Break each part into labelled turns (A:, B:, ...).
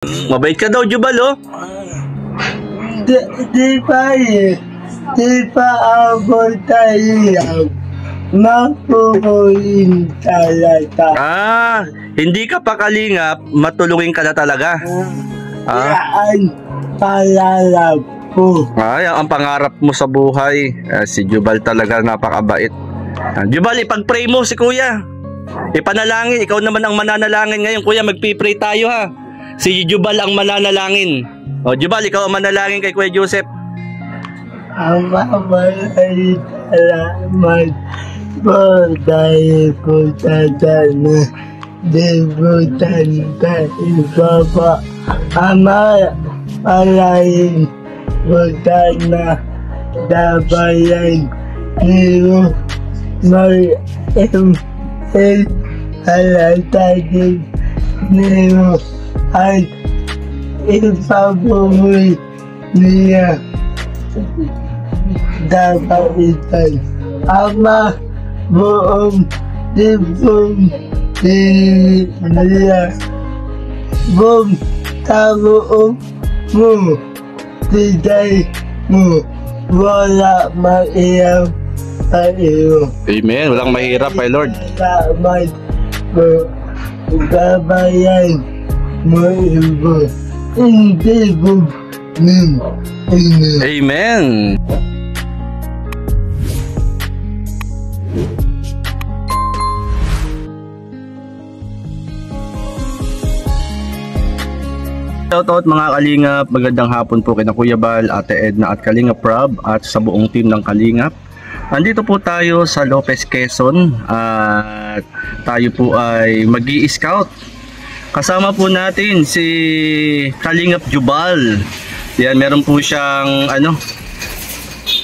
A: Mabait ka daw, Jubal, oh.
B: Di pa ako tayo mapupuin talaga.
A: Hindi ka pa kalingap, matulungin ka na talaga.
B: Yan palalap ko.
A: Yan ang pangarap mo sa buhay. Si Jubal talaga napakabait. Jubal, ipag-pray mo si Kuya. Ipanalangin, ikaw naman ang mananalangin ngayon, Kuya. Magpipray tayo, ha. Si Jubal ang mananalangin. O, Jubal, ikaw ang manalangin kay Kuya Joseph.
B: Ama, maraming salamat po dahil po sana debutan tayo Papa. Ama, maraming po sana dabayan niyo mag-ML halatagin niyo at ipabuhay niya dabayan. Ama, buong libong niya buong tabuong mo tiday mo wala maiyak sa iyo.
A: Amen. Walang mahirap kay Lord.
B: Salamat po dabayan mo ibo. Hindi ko
A: Amen. Shoutout mga Kalingap, magandang hapon po kina Kuya Bal, Ate Edna at Kalingap Rob at sa buong team ng Kalingap. Andito po tayo sa Lopez, Quezon at tayo po ay mag-i-scout. Kasama po natin si Kalingap Jubal. Yan, meron po siyang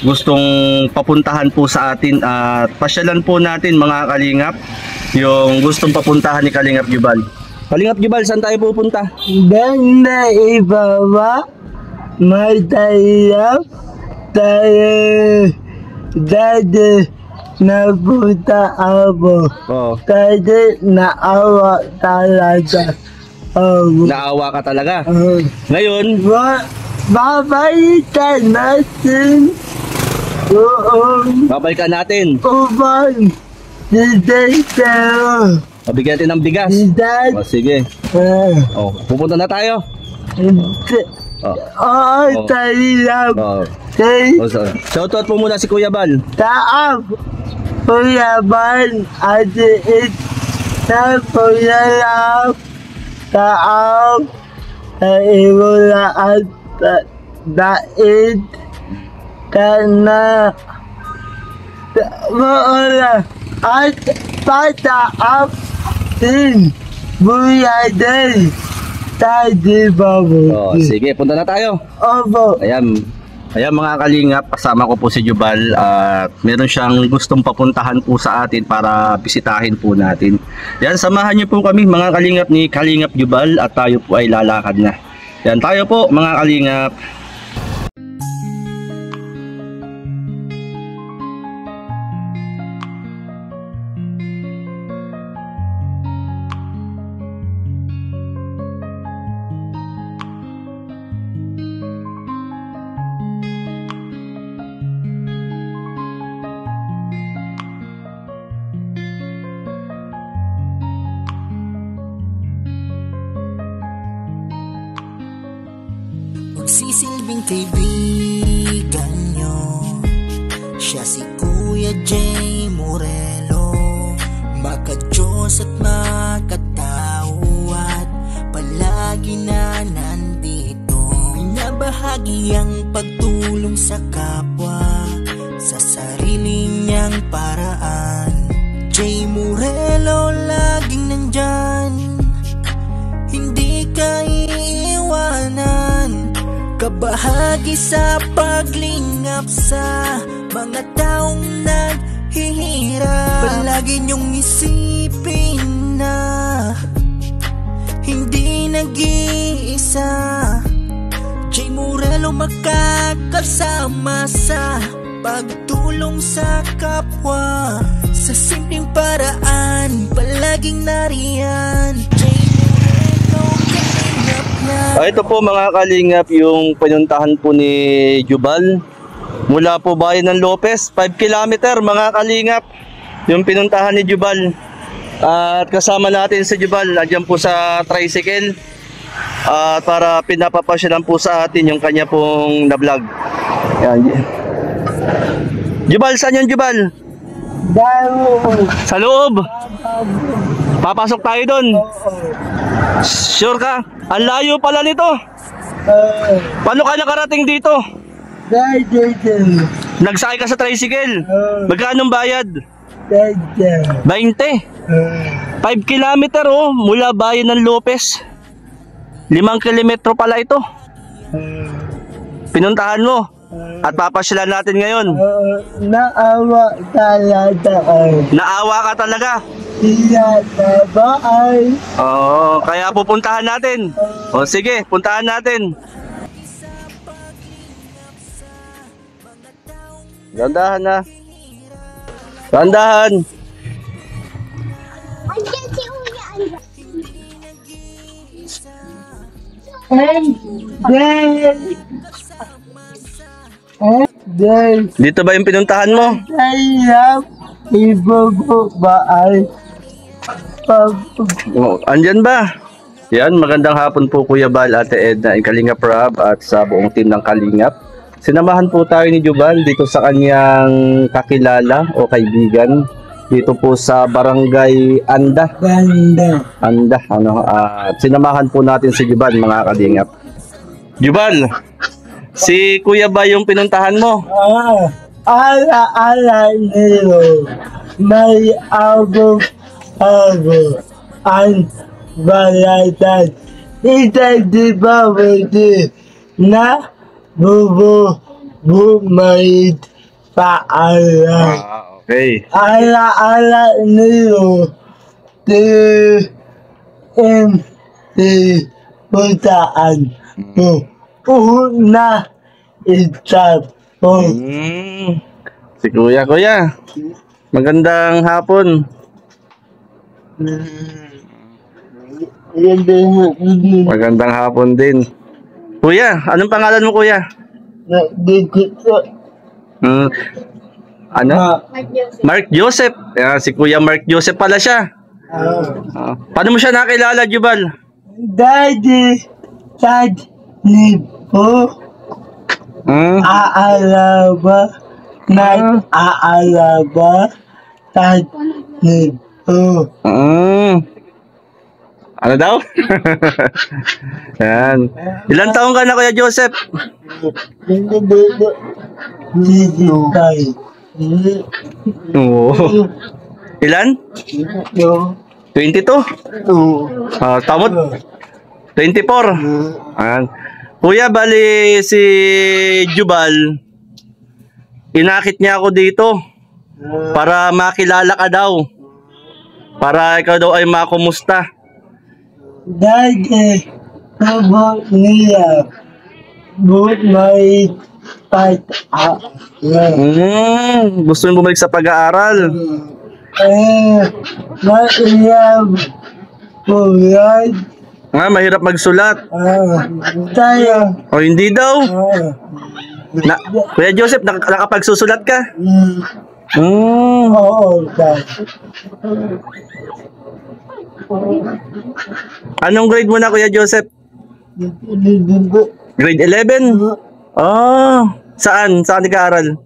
A: gustong papuntahan po sa atin at pasyalan po natin mga Kalingap yung gustong papuntahan ni Kalingap Jubal. Kalingap Jubal, saan tayo pupunta?
B: Ganda ibawa, may tayo dati napunta ako. Dati naawa talaga ako.
A: Naawa ka talaga? Ngayon?
B: Babalikan natin.
A: Babalikan natin?
B: Upang dito.
A: Mabigyan natin ng bigas. Sige. Pupunta na tayo.
B: Tayo.
A: Shoutout po muna si Kuya Bal.
B: Taab, Kuya Bal, Ate It, na Kuya Lab, Taab, Iwala at Dait, Kana, Maola, at Pataab, Tin, Buya Day, Tadi Babu.
A: Sige, punta na tayo.
B: Opo.
A: Ayan mga Kalingap, kasama ko po si Jubal at meron siyang gustong papuntahan po sa atin para bisitahin po natin. Yan, samahan niyo po kami mga Kalingap ni Kalingap Jubal at tayo po ay lalakad na. Yan, tayo po mga Kalingap.
C: Magsisilbing kaibigan nyo, siya si Kuya Jay Morelo. Maka-Diyos at makatao at palagi na nandito. Pinabahagi ang pagtulong sa kapwa sa sarili niyang paraan. Jay Morelo laging nandyan, hindi ka iiwanan. Kabahagi sa paglingap sa mga taong naghihirap. Palagi niyong isipin na hindi nag-iisa. Jay Morelo makakasama sa pagtulong sa kapwa. Sa simpleng paraan, palaging nariyan. Jay Morelo, Kalingap
A: Ito po mga kalingap yung pinuntahan po ni Jubal. Mula po bayan ng Lopez, 5 kilometer mga kalingap yung pinuntahan ni Jubal. At kasama natin si Jubal, andyan po sa tricycle. Para pinapapasyalan po sa atin yung kanya pong na-vlog. Yan. Jubal, saan yung Jubal? Sa loob. Papasok tayo doon. Sure ka? Ang layo pala nito. Paano ka nakarating dito? Nagsakay ka sa tricycle. Magkano bayad? 20. 5 kilometer mula bayan ng Lopez. 5 kilometro pala ito. Pinuntahan mo. At papasyalan natin ngayon.
B: Naawa talaga.
A: Naawa ka talaga. Oo, kaya pupuntahan natin. O sige, puntahan natin. Gandahan na. Gandahan. Dito ba yung pinuntahan mo? Andyan ba? Yan, magandang hapon po Kuya Bal, Ate Edna, Kalingap Rob at sa buong team ng Kalingap. Sinamahan po tayo ni Jubal dito sa kanyang kakilala o kaibigan dito po sa Barangay Anda. Sinamahan po natin si Jubal mga Kalingap. Jubal, si Kuya ba yung pinuntahan mo?
B: Ala nilo. May album ang balatan. Ito di ba pwede na bumait paalam.
A: Okay.
B: Ala nilo. Puntaan mo. Una itap mo.
A: Si Kuya. Magandang hapon. Magandang hapon din. Kuya, anong pangalan mo Kuya? Ano? Mark Joseph. Si Kuya Mark Joseph pala siya. Paano mo siya nakilala, Jubal?
B: Daddy ni po. Aalaba. Nag-aalaba. Ni po.
A: Ano daw? Yan. Ilang taong ka na Kuya Joseph? Oo. Ilan? 22? Tamot? 24? Ayan. Kuya, bali si Jubal, inakit niya ako dito para makilala ka daw. Para ikaw daw ay makumusta.
B: Daddy,abo niya. But may
A: Gusto mo bumalik sa pag-aaral?
B: Mahirap po yan.
A: Mahirap magsulat.
B: Tayo.
A: O hindi daw? Kuya Joseph, nakapagsusulat ka?
B: Oo,
A: Anong grade mo na Kuya Joseph? Grade 11? Saan? Saan nag-aaral?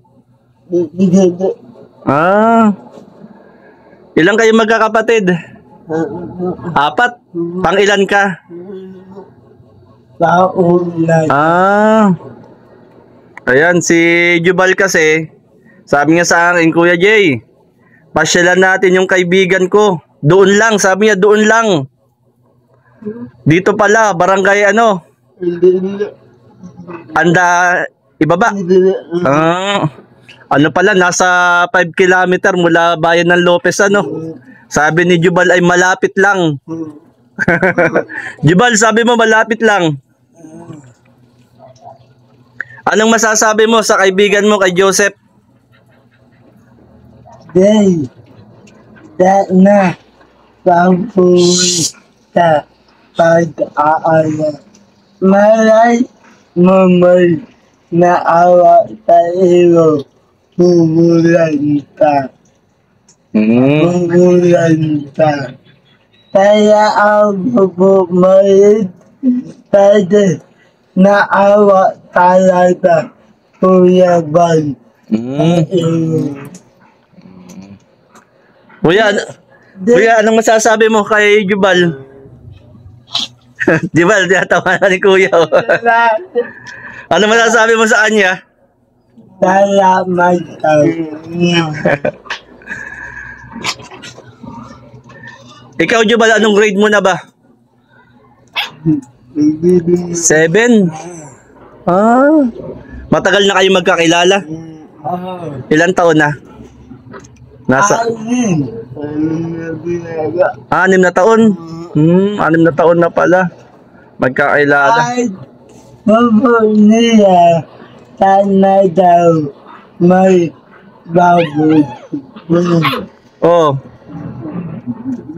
A: Ilang kayo magkakapatid? 4? Pang ilan ka? Ayan, si Jubal kasi, sabi niya sa akin, Kuya Jay, pasyalan natin yung kaibigan ko. Doon lang, sabi niya, doon lang. Dito pala, barangay ano? Anda, ibaba. Ano pala, nasa 5 kilometer mula bayan ng Lopez, ano? Sabi ni Jubal ay malapit lang. Jubal, sabi mo malapit lang. Anong masasabi mo sa kaibigan mo kay Joseph?
B: Day, na pampusta pag-aaral Malay mamay na awa sa iyo. Pugulan ka. Pugulan ka. Kaya ako bumalik. Kasi naawa talaga. Kuya Bal.
A: Kuya, anong masasabi mo kay Jubal? Jubal, tinatawa na ni Kuya. Ano masasabi mo sa kanya?
B: Salamat ka.
A: Ikaw, Jubal, anong grade mo na ba? 7? Matagal na kayo magkakilala? Ilang taon na? Nasa 6 na taon? 6 na taon na pala. Magkakilala.
B: Ay, babo niya. Sana daw may baboy.
A: Oh.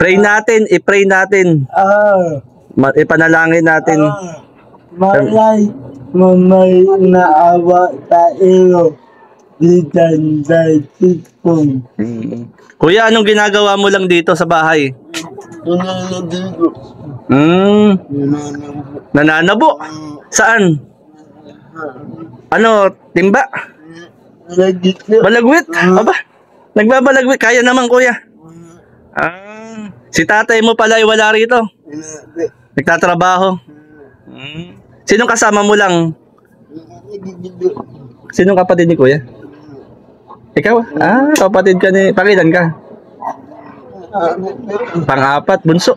A: Pray natin, i-pray natin. Ipanalangin natin.
B: Malay mamay naawa sa iyo. Ditan sa sitpong.
A: Kuya, anong ginagawa mo lang dito sa bahay? Nananabo. Saan? Ano, timba? Balagwit? Aba, nagbabalagwit. Kaya naman, kuya. Si tatay mo pala ay wala rito. Nagtatrabaho. Sinong kasama mo lang? Sinong kapatid ni kuya? Ikaw? Kapatid ka ni... Pangilan ka? Pang-apat, bunso.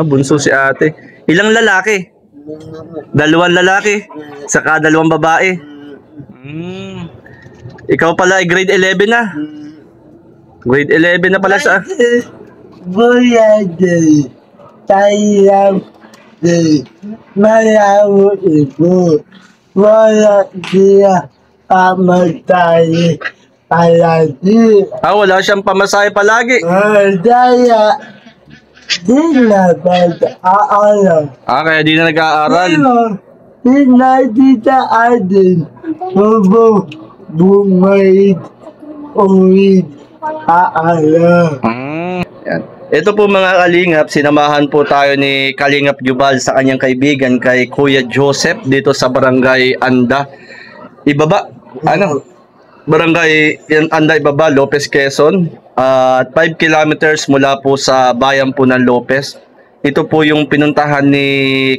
A: Bunso si ate. Ilang lalaki? 2 lalaki. Saka 2 babae. Ikaw pala ay grade 11 na. Grade 11 na pala sa...
B: Boyade. Tayang de. Malawo ibo. Wala siya pamatay. Palagi.
A: Wala siyang pamasahe palagi.
B: Daya. Di na pag-aaral.
A: Kaya di na nag-aaral.
B: Di na dita adin. Bubo. Bumait. Uwid. Aaral.
A: Yan. Ito po mga kalingap, sinamahan po tayo ni Kalingap Jubal sa kanyang kaibigan kay Kuya Joseph dito sa Barangay Anda. Ibaba, Barangay Anda Ibaba, Lopez, Quezon. At 5 kilometers mula po sa bayan po ng Lopez. Ito po yung pinuntahan ni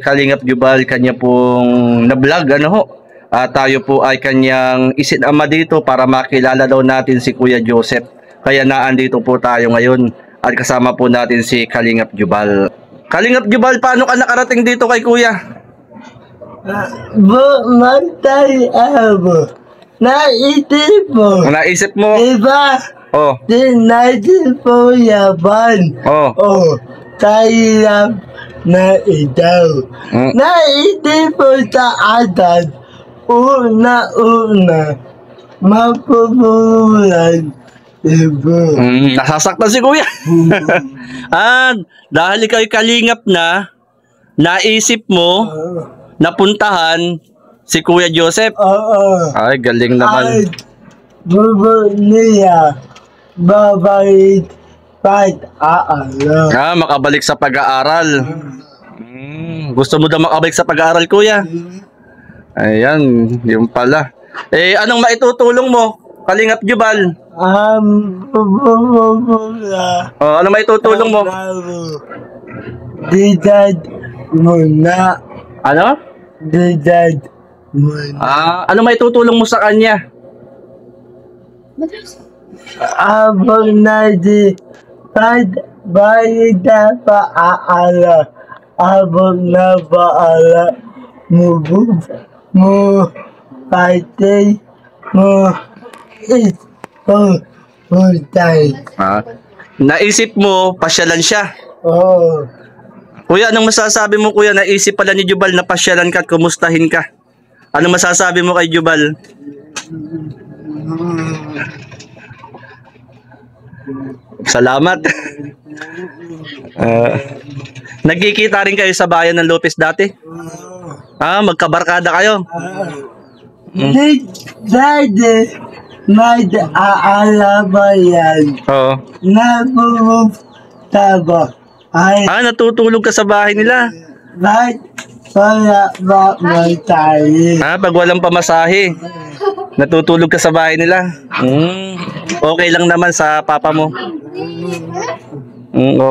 A: Kalingap Jubal, kanya pong na-vlog, tayo po ay kanyang isinama dito para makilala daw natin si Kuya Joseph. Kaya naandito po tayo ngayon at kasama po natin si Kalingap Jubal. Kalingap Jubal, paano ka nakarating dito kay Kuya?
B: Matay ako. Naisip mo.
A: Naisip mo?
B: Diba? Naisip mo yaban. Kalingap na ikaw. Naisip mo sa atin. Una-una. Mapupulan.
A: Nasasaktan si Kuya. Dahil ikaw kalingap na, naisip mo, napuntahan si Kuya Joseph. Ay, galing naman.
B: Ay, bubo niya, babalik pag-aaral.
A: Makabalik sa pag-aaral. Gusto mo daw makabalik sa pag-aaral, Kuya? Ayan, yung pala. Anong maitutulong mo, Kalingap Jubal? Ano maitutulong mo?
B: Didad muna.
A: Ano?
B: Didad muna.
A: Ano maitutulong mo sa kanya?
B: Abang na di bayad na paala. Abang na paala. Mo patay mo putay.
A: Naisip mo, pasyalan siya. Kuya, anong masasabi mo, Kuya? Naisip pala ni Jubal na pasyalan ka at kumustahin ka. Ano masasabi mo kay Jubal? Salamat. Nagkikita rin kayo sa bayan ng Lopez dati? Magkabarkada kayo?
B: Dati, may aalaman yan.
A: Oo.
B: Napupunta ba? Ay,
A: Natutulog ka sa bahay nila?
B: ba't wala mamatay?
A: Pag walang pamasahe, natutulog ka sa bahay nila? Okay lang naman sa papa mo?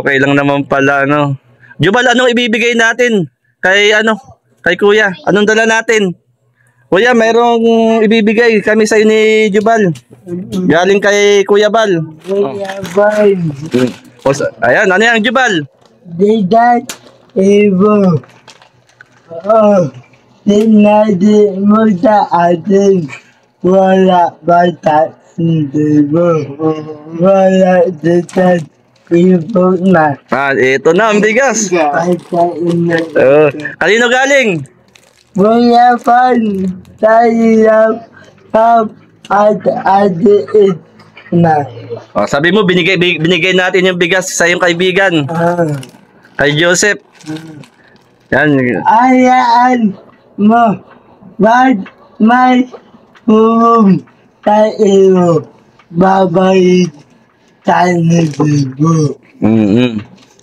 A: Okay lang naman pala, ano? Jubal, anong ibibigay natin kay kuya? Anong dala natin? Kuya, merong ibibigay kami sa ni Jubal. Galing kay Kuya Bal.
B: Kuya Bal,
A: Ayan, ano yan, Jubal?
B: di dat ibo. Tinadi mo sa atin. Wala bata hindi mo. Wala ditan ibo na.
A: Ito na ang bigas.
B: Pagkain na.
A: Kanino galing?
B: Kuya Bal, tayo at adiit na.
A: Sabi mo, binigay natin yung bigas sa iyong kaibigan. Kay Joseph. Yan.
B: Ayaan mo, ba't may hulong tayo babalik tayo dito?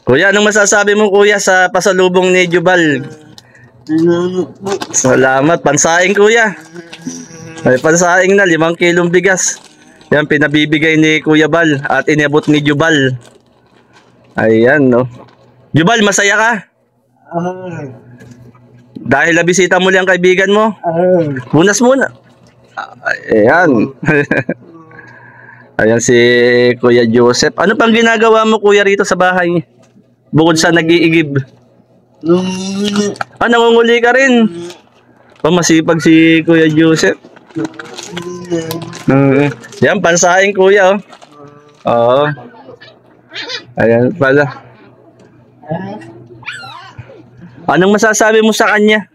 A: Kuya, anong masasabi mo kuya sa pasalubong ni Jubal? Salamat, pansaing kuya. May pansaing na 5 kilong bigas. Yan, pinabibigay ni Kuya Bal at inabot ni Jubal. Ayan, no. Jubal, masaya ka? Dahil nabisita mo lang kaibigan mo? Bunas muna. Ayan. Ayan si Kuya Joseph. Ano pang ginagawa mo kuya rito sa bahay? Bukod sa nag-iigib. Nangunguli ka rin. Masipag si Kuya Joseph. Yan, pansaing kuya. Oo. Ayan pala. Anong masasabi mo sa kanya?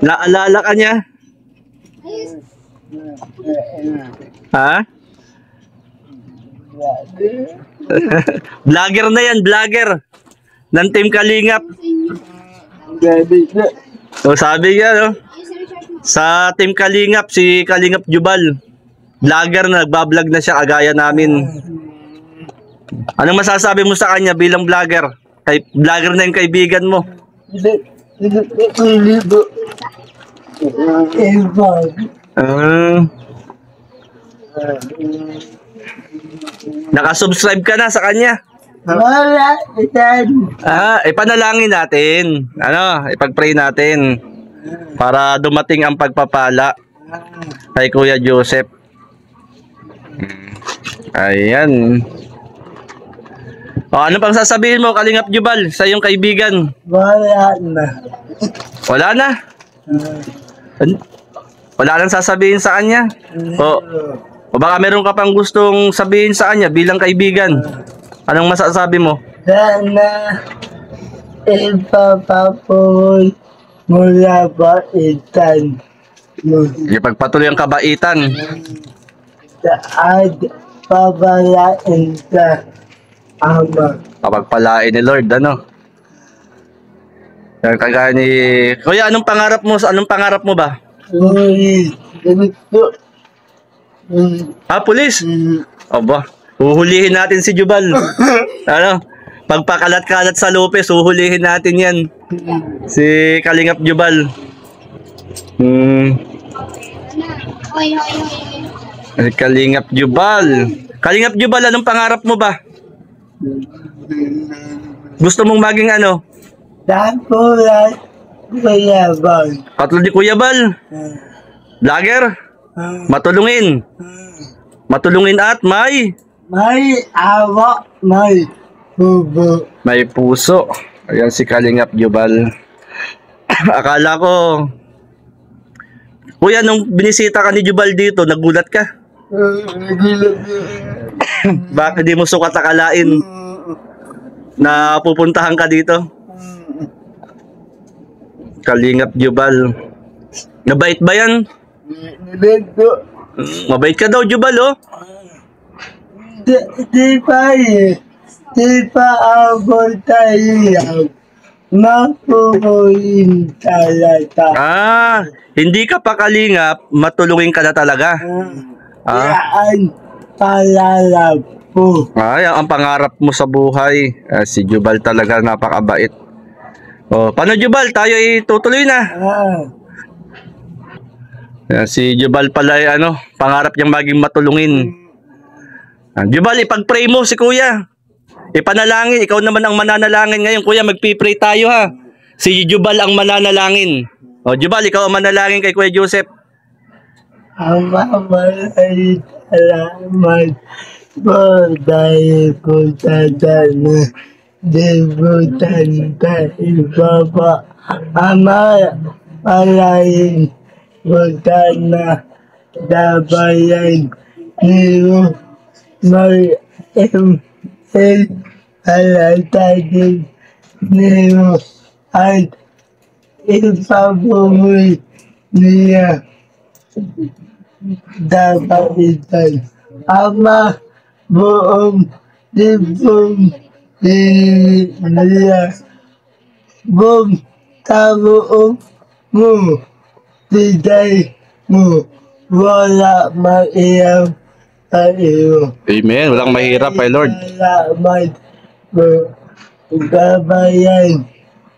A: Naalala ka niya? Vlogger na yan, vlogger. Ng Team Kalingap. Sabi niya, no? Sa Team Kalingap, si Kalingap Jubal. Vlogger na, nagbablog na siya, kagaya namin. Anong masasabi mo sa kanya bilang vlogger? Vlogger na yung kaibigan mo. Nakasubscribe ka na sa kanya?
B: Wala yan.
A: Ipanalangin natin. Ipag-pray natin. Para dumating ang pagpapala kay Kuya Joseph. Ayan. Ano pang sasabihin mo, Kalingap Jubal, sa iyong kaibigan?
B: Wala na.
A: Wala na? Wala nang sasabihin sa kanya? O baka meron ka pang gustong sabihin sa kanya bilang kaibigan? Anong masasabi mo?
B: Sana ipapapuloy mula baitan mo.
A: Ipagpatuloy ang kabaitan.
B: At pabalain ka, Ama.
A: Kapagpalain ni Lord, ano? Kagaya ni... Kuya, anong pangarap mo? Anong pangarap mo ba?
B: Uy, ganito.
A: Pulis? Aba, uhulihin natin si Jubal. Pagpakalat-kalat sa Lopez, uhulihin natin yan. Si Kalingap Jubal. Kalingap Jubal. Kalingap Jubal, anong pangarap mo ba? Gusto mong maging ano?
B: Dapulat Kuya Bal.
A: Katulad ni Kuya Bal. Vlogger? Matulungin. Matulungin at may
B: awa, may puso.
A: May puso. Ayan si Kalingap Jubal. Akala ko, Kuya, nung binisita ka ni Jubal dito, nagulat ka? Bakit di mo sukat akalain na pupuntahan ka dito? Kalingap Jubal. Mabait ba yan? Mabait ka daw, Jubal, oh.
B: Di pa eh. Di pa ako tayo. Mapupuin talaga.
A: Hindi ka pa kalingap, matulungin ka na talaga.
B: Yan palalab po.
A: Ay, ang pangarap mo sa buhay. Si Jubal talaga napakabait. Paano Jubal? Tayo ay tutuloy na. Si Jubal pala ay pangarap niyang maging matulungin. Jubal, ipag-pray mo si Kuya. Ipanalangin, ikaw naman ang mananalangin ngayon. Kuya, magpipray tayo ha. Si Jubal ang mananalangin. Jubal, ikaw ang manalangin kay Kuya Joseph.
B: Ama, maraming salamat po dahil po sa dana. Di po tayo baba. Ama, maraming po sana dabayan niyo alatagin niyo at ipabuhay niya dabayan. Ama, buong libong niya buong tabuong mo. Today mo wala maiyak tayo.
A: Amen. Walang mahirap kay Lord.
B: Salamat mo. Gabayan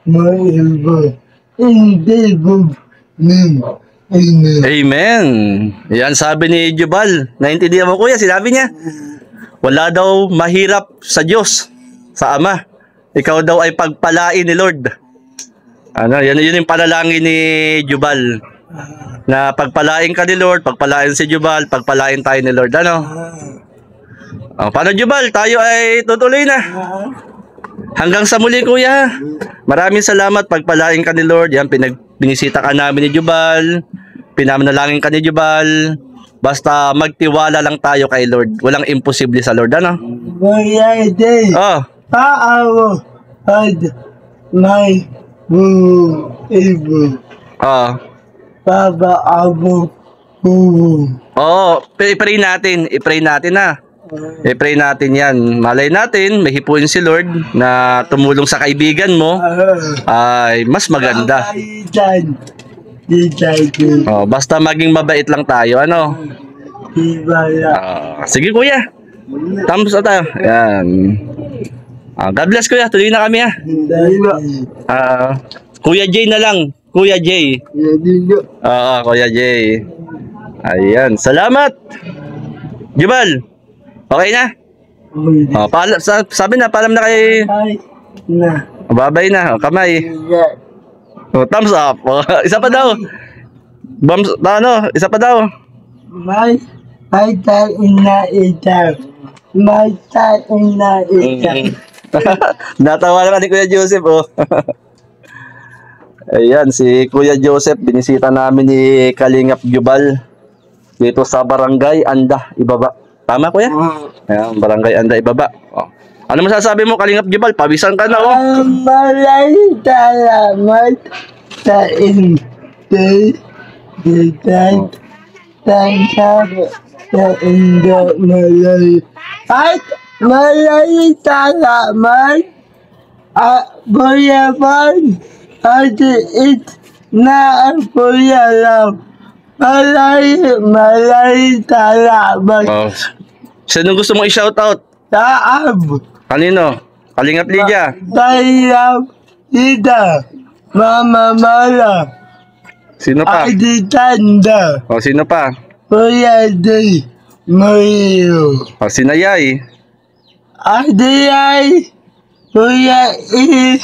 B: mo ibo. Hindi mo nim. Amen.
A: Amen. Yan sabi ni Jubal. Naintindihan mo Kuya, sinabi niya. Wala daw mahirap sa Diyos, sa Ama. Ikaw daw ay pagpalain ni Lord. Yan yung panalangin ni Jubal. Na pagpalain ka ni Lord, pagpalain si Jubal, pagpalain tayo ni Lord. Paano Jubal? Tayo ay tutuloy na. Hanggang sa muli Kuya. Maraming salamat, pagpalain ka ni Lord. Yan, binisita ka namin ni Jubal. Pinamanalangin ka ni Jubal. Basta magtiwala lang tayo kay Lord. Walang imposible sa Lord.
B: Kuya Day. Paawo at may ibo. Baba abo.
A: I-pray natin. I-pray natin na. I-pray natin yan. Malay natin, may hipuin si Lord na tumulong sa kaibigan mo. Ay, mas maganda. Basta maging mabait lang tayo. Sige Kuya. Thumbs up tayo. Yan. God bless Kuya. Tuloy na kami ha. Kuya Jay na lang. Kuya Jay. Kuya Jay. Ayan. Salamat. Jubal. Okay na? Sabi na, paalam na kay... Babay na. Kamay. Thumbs up. Isa pa daw. Isa pa daw.
B: May tayo na ita. May tayo na ita.
A: Natawa na ni Kuya Joseph. Ayan, si Kuya Joseph, binisita namin ni Kalingap Jubal dito sa Barangay Anda, Ibaba. Tama Kuya? Ayan, Barangay Anda, Ibaba. Ano masasabi mo Kalingap Jubal? Pawisan ka na
B: Maraming salamat sa invitation. Sa Indo Malay. At maraming salamat Buyaban. At na Buyaban. Maraming salamat.
A: Sino gusto mo i-shoutout?
B: Taab.
A: Kanino? Kalingap Lydia.
B: Kalingap Lydia. Mama Mala.
A: Sino pa?
B: Adi Tanda.
A: Sino pa?
B: Kuya Day. Mario.
A: Si Nayay.
B: Adi ay. Kuya I.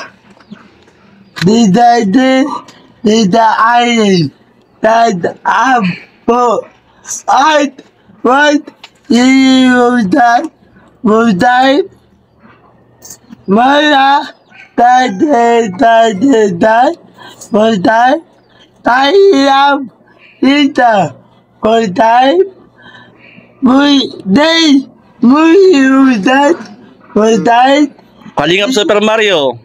B: Dida Day. Dida Ay. Dad Apo. At what you that? Buday. Mala. Dad. Buday. Tayam. Ita. Buday. Buday. Buday. Buday.
A: Kalingap Super Mario.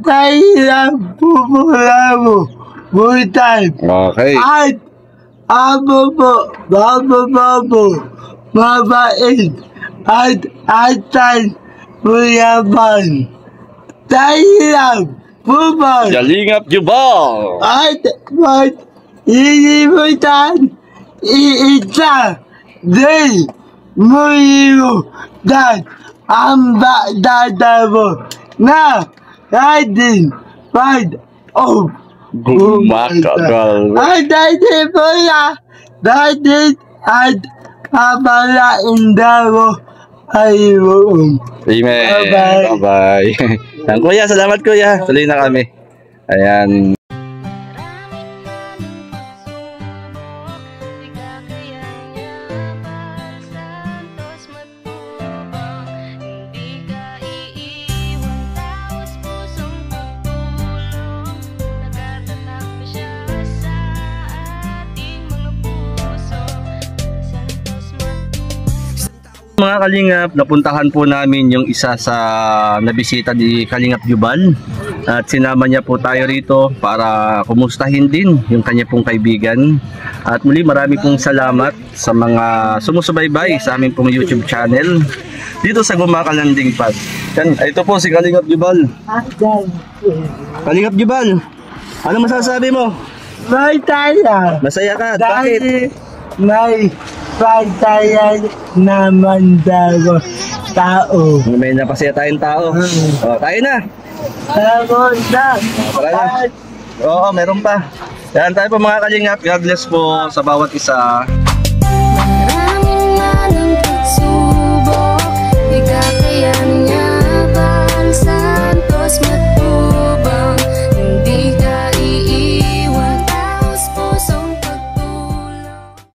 B: Tayam. Pupulamu. Buday.
A: Okay.
B: At abo po. Babo. Mabait. at atan Kuyaban. Tayo Bubal
A: Kalingap Jubal.
B: at mag-ilimutan iisa din mo dan ang bagdada mo na ating pag-off.
A: Makagal.
B: At ating po na dating at papalain daw ay roon.
A: Amen.
B: Bye-bye.
A: Bye-bye. Yan, kuya, salamat kuya. Tuloy na kami. Ayan. Mga Kalingap, napuntahan po namin yung isa sa nabisita ni Kalingap Jubal at sinama niya po tayo rito para kumustahin din yung kanya pong kaibigan. At muli marami pong salamat sa mga sumusubaybay sa aming pong YouTube channel dito sa Gumaka Landing Pad. Yan, ito po si Kalingap Jubal. Kalingap Jubal, ano masasabi mo?
B: May taya.
A: Masaya ka? Bakit?
B: Dahil may pagtayan naman daw tao.
A: May napasaya tayong tao. O, tayo na.
B: Ako na.
A: Tara na. Oo, meron pa. Yan tayo po mga Kalingap. God bless po sa bawat isa.